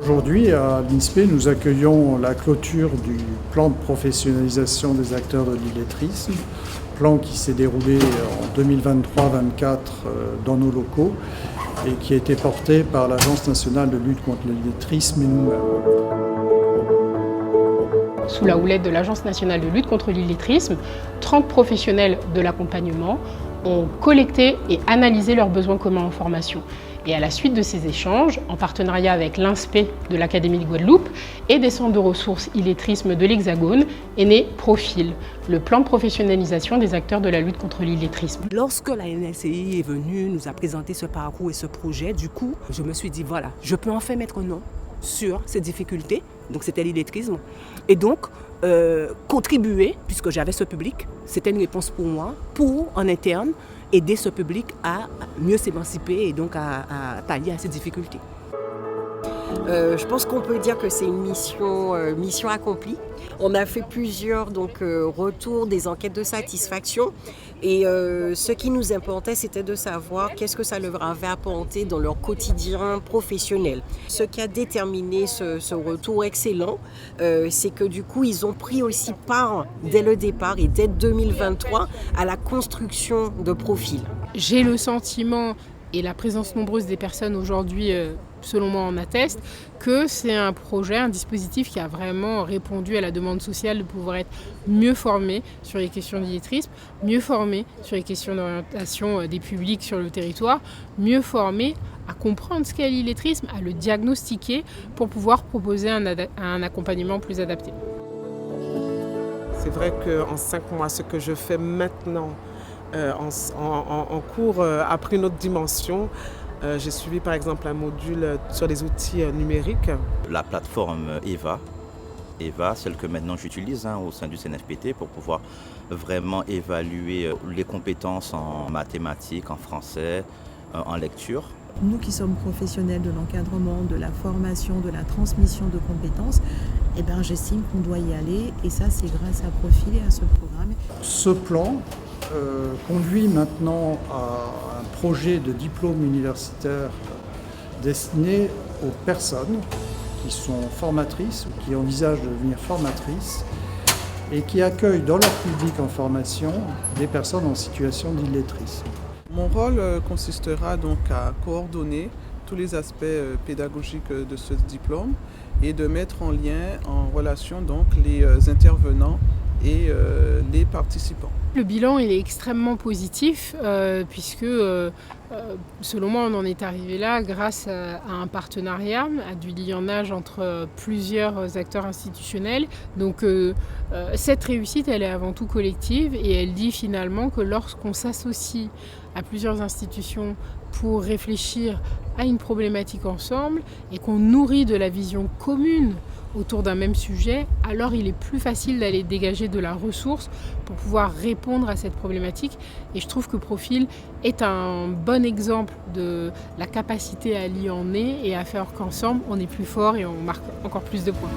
Aujourd'hui, à l'INSPE, nous accueillons la clôture du plan de professionnalisation des acteurs de l'illettrisme, plan qui s'est déroulé en 2023-2024 dans nos locaux et qui a été porté par l'Agence nationale de lutte contre l'illettrisme et nous-mêmes. Sous la houlette de l'Agence nationale de lutte contre l'illettrisme, 30 professionnels de l'accompagnement ont collecté et analysé leurs besoins communs en formation. Et à la suite de ces échanges, en partenariat avec l'INSPE de l'Académie de Guadeloupe et des centres de ressources illettrisme de l'Hexagone, est né Profil, le plan de professionnalisation des acteurs de la lutte contre l'illettrisme. Lorsque la NLCI est venue, nous a présenté ce parcours et ce projet, du coup, je me suis dit, voilà, je peux enfin mettre un nom sur ces difficultés, donc c'était l'illettrisme, et donc contribuer, puisque j'avais ce public, c'était une réponse pour moi, pour en interne, aider ce public à mieux s'émanciper et donc à pallier à ces difficultés. Je pense qu'on peut dire que c'est une mission accomplie. On a fait plusieurs retours, des enquêtes de satisfaction et ce qui nous importait, c'était de savoir qu'est-ce que ça leur avait apporté dans leur quotidien professionnel. Ce qui a déterminé ce retour excellent, c'est que du coup, ils ont pris aussi part dès le départ et dès 2023 à la construction de profils. J'ai le sentiment, et la présence nombreuse des personnes aujourd'hui, selon moi, en atteste, que c'est un projet, un dispositif qui a vraiment répondu à la demande sociale de pouvoir être mieux formé sur les questions d'illettrisme, mieux formé sur les questions d'orientation des publics sur le territoire, mieux formé à comprendre ce qu'est l'illettrisme, à le diagnostiquer pour pouvoir proposer un accompagnement plus adapté. C'est vrai qu'en 5 mois, ce que je fais maintenant en cours a pris une autre dimension. J'ai suivi par exemple un module sur les outils numériques. La plateforme EVA, celle que maintenant j'utilise au sein du CNFPT pour pouvoir vraiment évaluer les compétences en mathématiques, en français, en lecture. Nous qui sommes professionnels de l'encadrement, de la formation, de la transmission de compétences, j'estime qu'on doit y aller et ça c'est grâce à Profil et à ce programme. Ce plan conduit maintenant à un projet de diplôme universitaire destiné aux personnes qui sont formatrices ou qui envisagent de devenir formatrices et qui accueillent dans leur public en formation des personnes en situation d'illettrisme. Mon rôle consistera donc à coordonner tous les aspects pédagogiques de ce diplôme et de mettre en lien, en relation donc les intervenants et les participants. Le bilan il est extrêmement positif puisque selon moi on en est arrivé là grâce à un partenariat, à du liaisonnage entre plusieurs acteurs institutionnels. Donc cette réussite elle est avant tout collective et elle dit finalement que lorsqu'on s'associe à plusieurs institutions pour réfléchir à une problématique ensemble et qu'on nourrit de la vision commune autour d'un même sujet, alors il est plus facile d'aller dégager de la ressource pour pouvoir répondre à cette problématique. Et je trouve que Profil est un bon exemple de la capacité à lier en nez et à faire qu'ensemble on est plus fort et on marque encore plus de points.